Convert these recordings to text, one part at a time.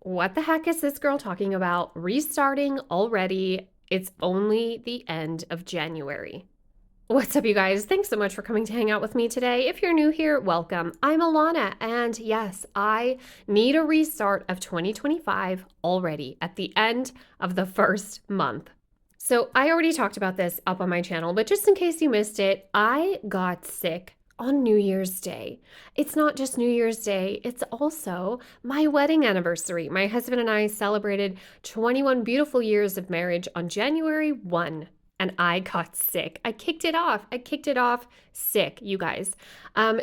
What the heck is this girl talking about? Restarting already. It's only the end of January. What's up, you guys? Thanks so much for coming to hang out with me today. If you're new here, welcome. I'm Alana, and yes, I need a restart of 2025 already at the end of the first month. So I already talked about this up on my channel, but just in case you missed it, I got sick on New Year's Day. It's not just New Year's Day, it's also my wedding anniversary. My husband and I celebrated 21 beautiful years of marriage on January 1. And I got sick. I kicked it off. Sick, you guys.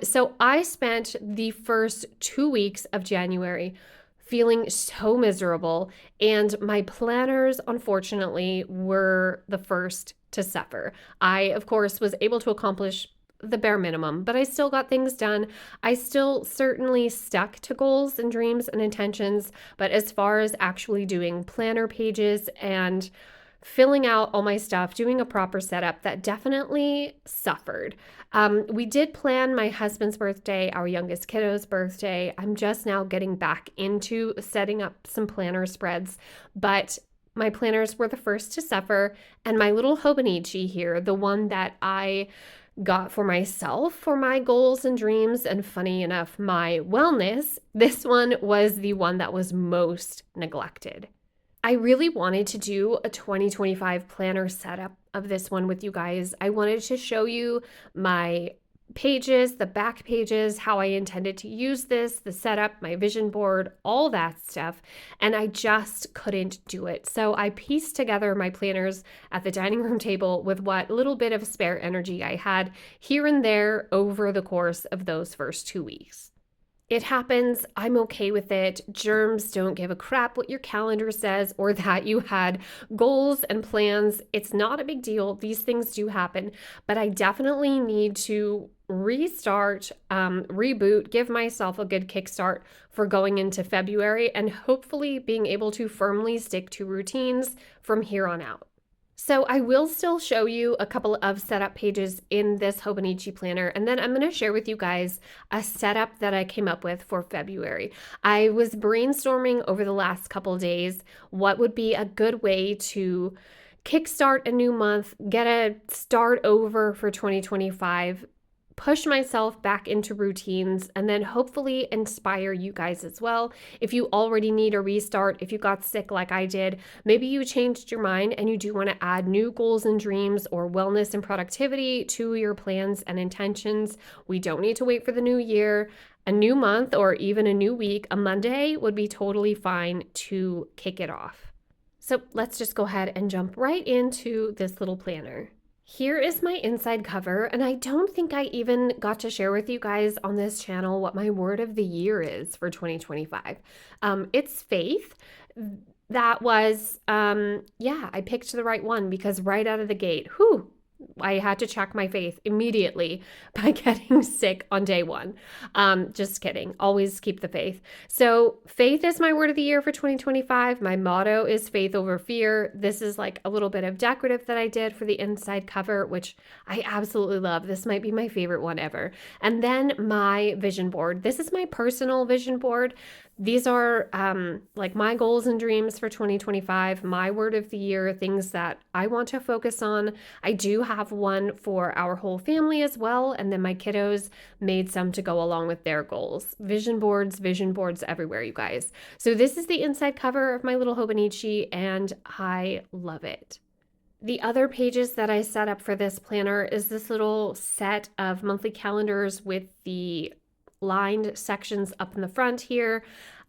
So I spent the first 2 weeks of January feeling so miserable, and my planners, unfortunately, were the first to suffer. I, of course, was able to accomplish the bare minimum, but I still got things done. I still certainly stuck to goals and dreams and intentions, but as far as actually doing planner pages and filling out all my stuff, doing a proper setup, that definitely suffered. We did plan my husband's birthday, our youngest kiddo's birthday. I'm just now getting back into setting up some planner spreads, but my planners were the first to suffer. And my little Hobonichi here, the one that I got for myself for my goals and dreams, and funny enough, my wellness, this one was the one that was most neglected. I really wanted to do a 2025 planner setup of this one with you guys. I wanted to show you my pages, the back pages, how I intended to use this, the setup, my vision board, all that stuff, and I just couldn't do it. So I pieced together my planners at the dining room table with what little bit of spare energy I had here and there over the course of those first 2 weeks. It happens. I'm okay with it. Germs don't give a crap what your calendar says or that you had goals and plans. It's not a big deal. These things do happen, but I definitely need to restart, reboot, give myself a good kickstart for going into February and hopefully being able to firmly stick to routines from here on out. So I will still show you a couple of setup pages in this Hobonichi planner, and then I'm going to share with you guys a setup that I came up with for February. I was brainstorming over the last couple days what would be a good way to kickstart a new month, get a start over for 2025, push myself back into routines, and then hopefully inspire you guys as well. If you already need a restart, if you got sick like I did, maybe you changed your mind and you do want to add new goals and dreams or wellness and productivity to your plans and intentions. We don't need to wait for the new year. A new month or even a new week, a Monday would be totally fine to kick it off. So let's just go ahead and jump right into this little planner. Here is my inside cover, and I don't think I even got to share with you guys on this channel what my word of the year is for 2025. It's faith. That was, I picked the right one because right out of the gate, I had to check my faith immediately by getting sick on day one. Just kidding. Always keep the faith. So faith is my word of the year for 2025. My motto is faith over fear. This is like a little bit of decorative that I did for the inside cover, which I absolutely love. This might be my favorite one ever. And then my vision board. This is my personal vision board. These are like my goals and dreams for 2025, my word of the year, things that I want to focus on. I do have one for our whole family as well, and then my kiddos made some to go along with their goals. Vision boards everywhere, you guys. So this is the inside cover of my little Hobonichi, and I love it. The other pages that I set up for this planner is this little set of monthly calendars with the lined sections up in the front here.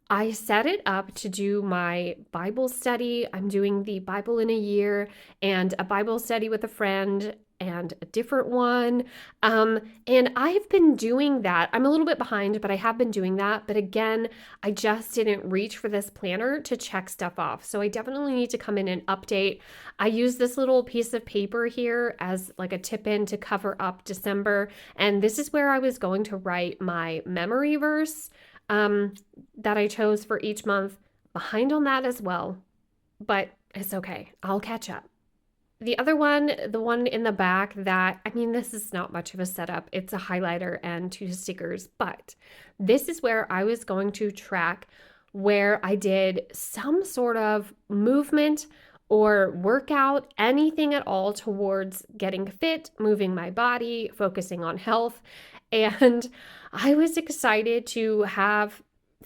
I set it up to do my Bible study. I'm doing the Bible in a year and a Bible study with a friend and a different one. And I've been doing that. I'm a little bit behind, but I have been doing that. But again, I just didn't reach for this planner to check stuff off. So I definitely need to come in and update. I use this little piece of paper here as like a tip-in to cover up December. And this is where I was going to write my memory verse that I chose for each month. Behind on that as well, but it's okay. I'll catch up. The other one, the one in the back that, this is not much of a setup. It's a highlighter and 2 stickers, but this is where I was going to track where I did some sort of movement or workout, anything at all towards getting fit, moving my body, focusing on health. And I was excited to have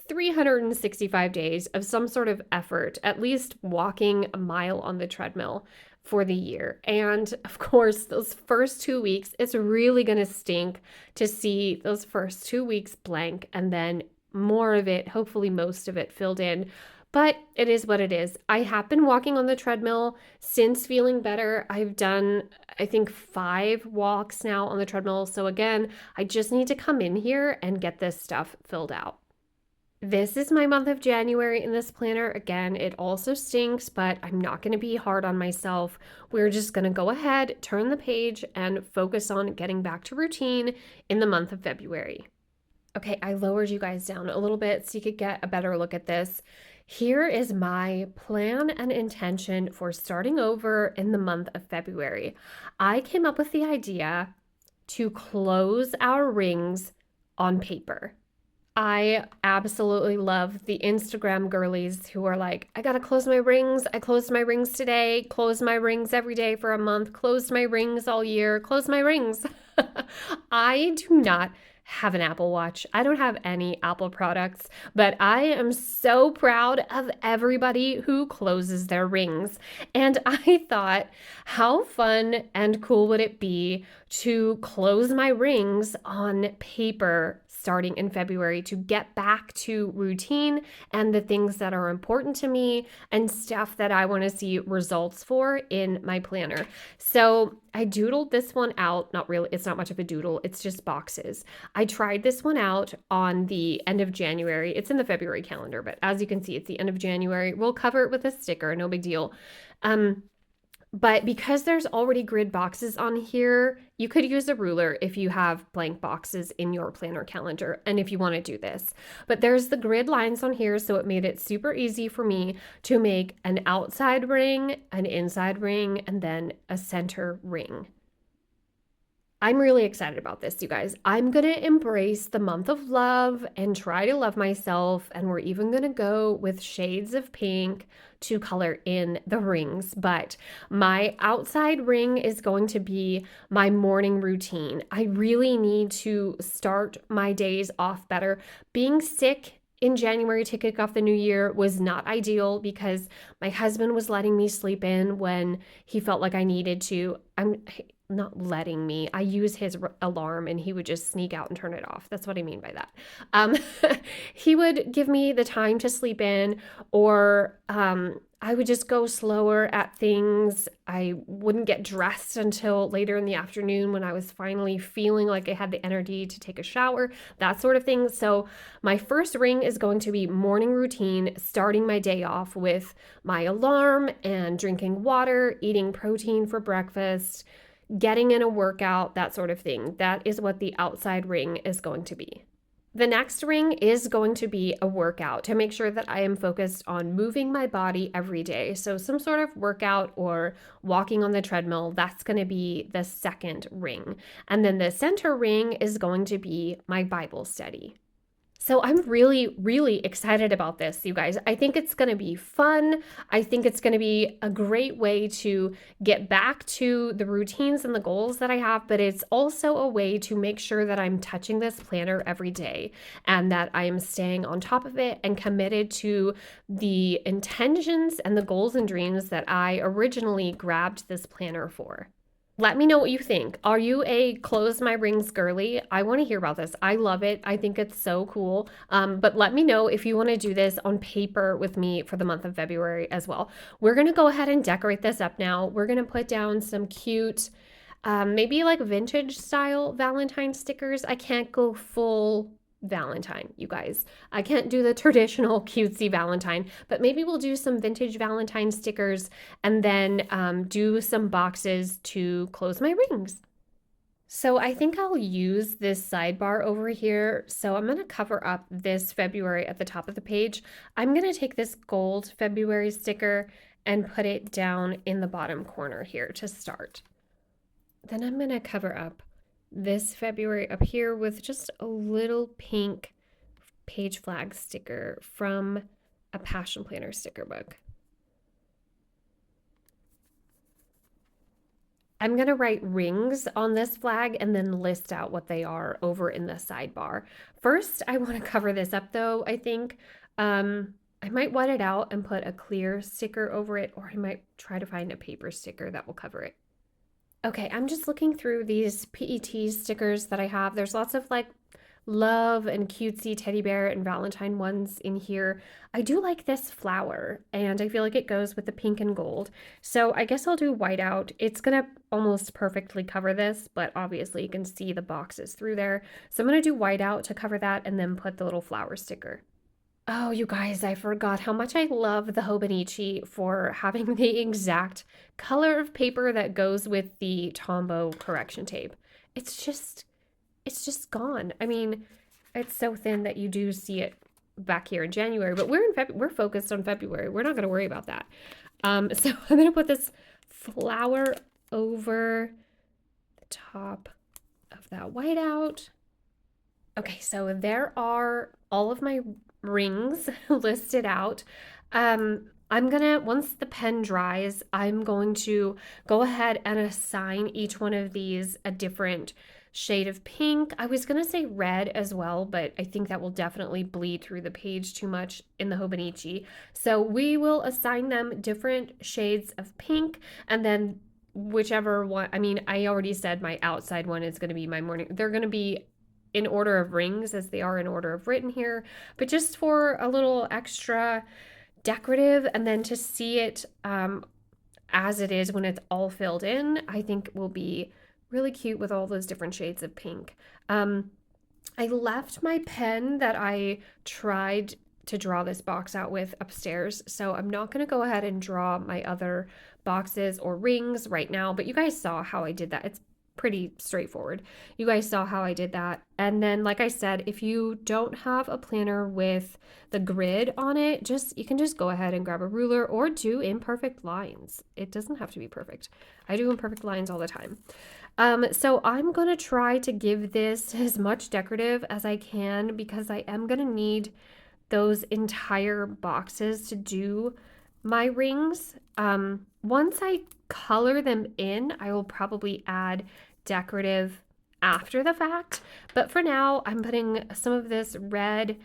365 days of some sort of effort, at least walking a mile on the treadmill for the year. And of course, those first 2 weeks, it's really going to stink to see those first 2 weeks blank and then more of it, hopefully most of it filled in. But it is what it is. I have been walking on the treadmill since feeling better. I've done, I think, 5 walks now on the treadmill. So again, I just need to come in here and get this stuff filled out. This is my month of January in this planner. Again, it also stinks, but I'm not going to be hard on myself. We're just going to go ahead, turn the page, and focus on getting back to routine in the month of February. Okay, I lowered you guys down a little bit so you could get a better look at this. Here is my plan and intention for starting over in the month of February. I came up with the idea to close our rings on paper. I absolutely love the Instagram girlies who are like, I gotta close my rings. I closed my rings today, closed my rings every day for a month, closed my rings all year, closed my rings. I do not have an Apple Watch. I don't have any Apple products, but I am so proud of everybody who closes their rings. And I thought, how fun and cool would it be to close my rings on paper starting in February to get back to routine and the things that are important to me and stuff that I want to see results for in my planner. So I doodled this one out. Not really, it's not much of a doodle, it's just boxes. I tried this one out on the end of January. It's in the February calendar, but as you can see, it's the end of January. We'll cover it with a sticker, no big deal. But because there's already grid boxes on here, you could use a ruler if you have blank boxes in your planner calendar and if you want to do this. But there's the grid lines on here, so it made it super easy for me to make an outside ring, an inside ring, and then a center ring. I'm really excited about this, you guys. I'm going to embrace the month of love and try to love myself. And we're even going to go with shades of pink to color in the rings. But my outside ring is going to be my morning routine. I really need to start my days off better. Being sick in January to kick off the new year was not ideal because my husband was letting me sleep in when he felt like I needed to. I'm not letting me. I use his alarm and he would just sneak out and turn it off. That's what I mean by that. He would give me the time to sleep in, or I would just go slower at things. I wouldn't get dressed until later in the afternoon when I was finally feeling like I had the energy to take a shower, that sort of thing. So my first ring is going to be morning routine, starting my day off with my alarm and drinking water, eating protein for breakfast, getting in a workout, that sort of thing. That is what the outside ring is going to be. The next ring is going to be a workout to make sure that I am focused on moving my body every day. So some sort of workout or walking on the treadmill, that's going to be the second ring. And then the center ring is going to be my Bible study. So I'm really, really excited about this, you guys. I think it's going to be fun. I think it's going to be a great way to get back to the routines and the goals that I have, but it's also a way to make sure that I'm touching this planner every day and that I am staying on top of it and committed to the intentions and the goals and dreams that I originally grabbed this planner for. Let me know what you think. Are you a close my rings girly? I want to hear about this. I love it. I think it's so cool. But let me know if you want to do this on paper with me for the month of February as well. We're going to go ahead and decorate this up now. We're going to put down some cute, maybe like vintage style Valentine stickers. I can't go full Valentine, you guys. I can't do the traditional cutesy Valentine, but maybe we'll do some vintage Valentine stickers and then do some boxes to close my rings. So I think I'll use this sidebar over here. So I'm going to cover up this February at the top of the page. I'm going to take this gold February sticker and put it down in the bottom corner here to start. Then I'm going to cover up this February up here with just a little pink page flag sticker from a Passion Planner sticker book. I'm going to write rings on this flag and then list out what they are over in the sidebar. First, I want to cover this up though, I think. I might white it out and put a clear sticker over it, or I might try to find a paper sticker that will cover it. Okay, I'm just looking through these PET stickers that I have. There's lots of like love and cutesy teddy bear and Valentine ones in here. I do like this flower and I feel like it goes with the pink and gold. So I guess I'll do whiteout. It's gonna almost perfectly cover this, but obviously you can see the boxes through there. So I'm gonna do whiteout to cover that and then put the little flower sticker. Oh, you guys, I forgot how much I love the Hobonichi for having the exact color of paper that goes with the Tombow correction tape. It's just gone. I mean, it's so thin that you do see it back here in January, but we're focused on February. We're not going to worry about that. So I'm going to put this flower over the top of that whiteout. Okay, so there are all of my rings listed out. Once the pen dries, I'm going to go ahead and assign each one of these a different shade of pink. I was going to say red as well, but I think that will definitely bleed through the page too much in the Hobonichi. So we will assign them different shades of pink, and then whichever one, I mean, I already said my outside one is going to be my morning. They're going to be in order of rings as they are in order of written here, but just for a little extra decorative and then to see it as it is when it's all filled in, I think will be really cute with all those different shades of pink. I left my pen that I tried to draw this box out with upstairs, so I'm not going to go ahead and draw my other boxes or rings right now, but you guys saw how I did that. It's pretty straightforward. You guys saw how I did that. And then, like I said, if you don't have a planner with the grid on it, you can just go ahead and grab a ruler or do imperfect lines. It doesn't have to be perfect. I do imperfect lines all the time. So I'm going to try to give this as much decorative as I can because I am going to need those entire boxes to do my rings. Once I color them in, I will probably add decorative after the fact. But for now, I'm putting some of this red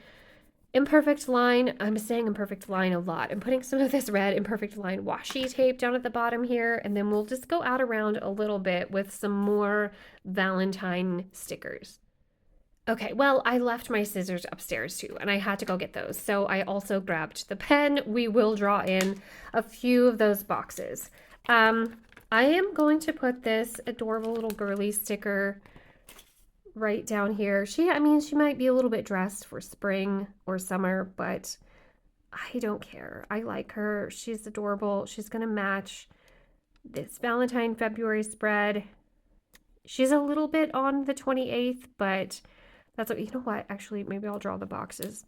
imperfect line. I'm saying imperfect line a lot. I'm putting some of this red imperfect line washi tape down at the bottom here, and then we'll just go out around a little bit with some more Valentine stickers. Okay, well, I left my scissors upstairs too, and I had to go get those. So I also grabbed the pen. We will draw in a few of those boxes. I am going to put this adorable little girly sticker right down here. She might be a little bit dressed for spring or summer, but I don't care. I like her. She's adorable. She's going to match this Valentine February spread. She's a little bit on the 28th, but that's what, you know what? Actually, maybe I'll draw the boxes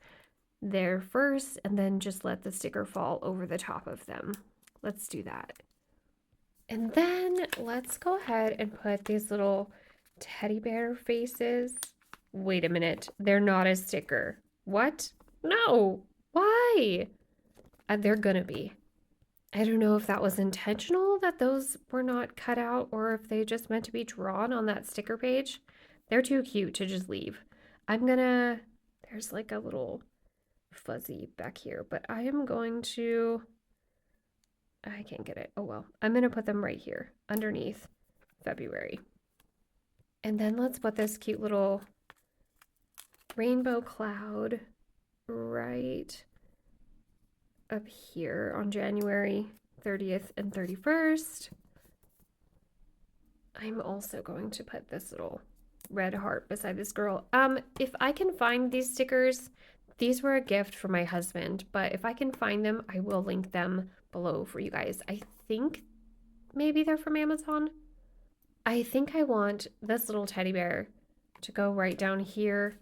there first and then just let the sticker fall over the top of them. Let's do that. And then let's go ahead and put these little teddy bear faces. Wait a minute. They're not a sticker. What? No. Why? They're gonna be. I don't know if that was intentional that those were not cut out or if they just meant to be drawn on that sticker page. They're too cute to just leave. There's like a little fuzzy back here, but I can't get it. Oh well. I'm going to put them right here underneath February. And then let's put this cute little rainbow cloud right up here on January 30th and 31st. I'm also going to put this little red heart beside this girl. If I can find these stickers, these were a gift from my husband, but if I can find them, I will link them below for you guys. I think maybe they're from Amazon. I think I want this little teddy bear to go right down here.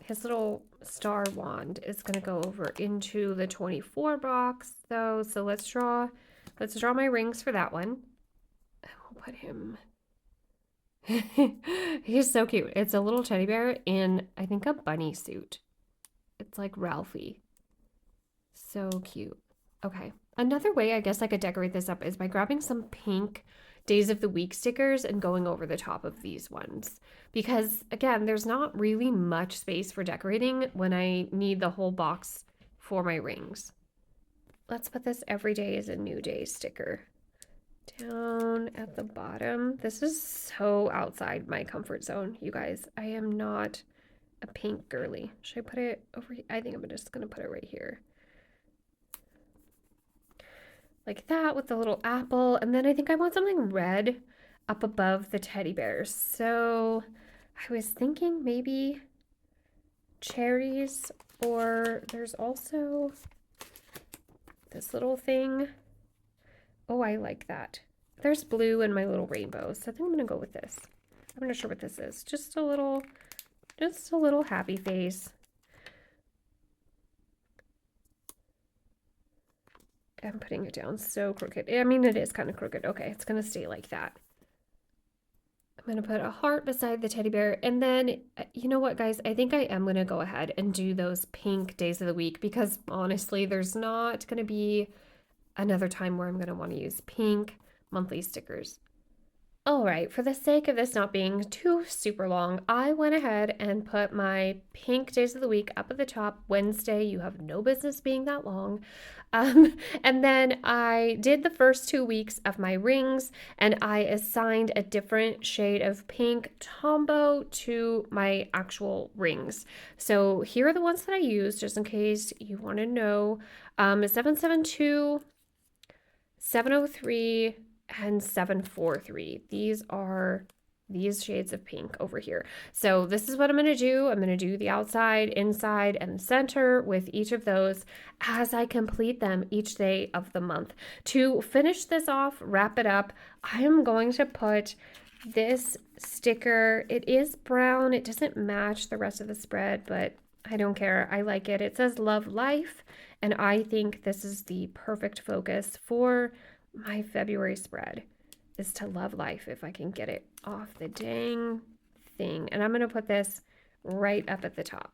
His little star wand is going to go over into the 24 box though. So let's draw my rings for that one. I will put him. He's so cute. It's a little teddy bear in, I think, a bunny suit. It's like Ralphie. So cute. Okay. Another way I guess I could decorate this up is by grabbing some pink days of the week stickers and going over the top of these ones. Because again, there's not really much space for decorating when I need the whole box for my rings. Let's put this every day is a new day sticker down at the bottom. This is so outside my comfort zone, you guys. I am not a pink girly. Should I put it over here? I think I'm just gonna put it right here. Like that with the little apple. And then I think I want something red up above the teddy bears. So I was thinking maybe cherries, or there's also this little thing. Oh, I like that. There's blue in my little rainbow, so I think I'm gonna go with this. I'm not sure what this is. Just a little happy face. I'm putting it down so crooked. I mean, it is kind of crooked. Okay, it's gonna stay like that. I'm gonna put a heart beside the teddy bear, and then you know what, guys? I think I am gonna go ahead and do those pink days of the week because honestly, there's not gonna be another time where I'm gonna want to use pink monthly stickers. All right, for the sake of this not being too super long, I went ahead and put my pink days of the week up at the top. Wednesday, you have no business being that long. And then I did the first 2 weeks of my rings, and I assigned a different shade of pink tombow to my actual rings. So here are the ones that I used, just in case you want to know. 772, 703, and 743. These are these shades of pink over here. So this is what I'm going to do. I'm going to do the outside, inside, and the center with each of those as I complete them each day of the month. To finish this off, wrap it up, I am going to put this sticker. It is brown. It doesn't match the rest of the spread, but I don't care. I like it. It says Love Life, and I think this is the perfect focus for my February spread, is to love life, if I can get it off the dang thing. And I'm going to put this right up at the top.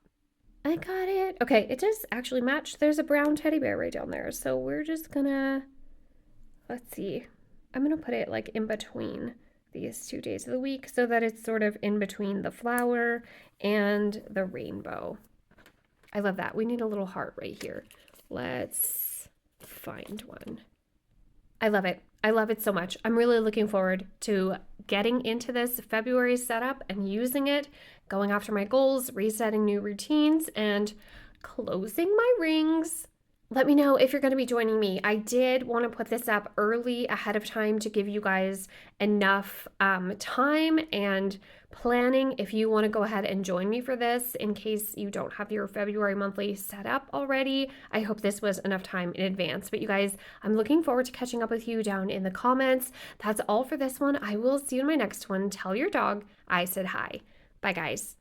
I got it. Okay, it does actually match. There's a brown teddy bear right down there. So we're just gonna, let's see. I'm going to put it like in between these 2 days of the week so that it's sort of in between the flower and the rainbow. I love that. We need a little heart right here. Let's find one. I love it. I love it so much. I'm really looking forward to getting into this February setup and using it, going after my goals, resetting new routines, and closing my rings. Let me know if you're going to be joining me. I did want to put this up early ahead of time to give you guys enough time and planning if you want to go ahead and join me for this in case you don't have your February monthly set up already. I hope this was enough time in advance. But you guys, I'm looking forward to catching up with you down in the comments. That's all for this one. I will see you in my next one. Tell your dog I said hi. Bye, guys.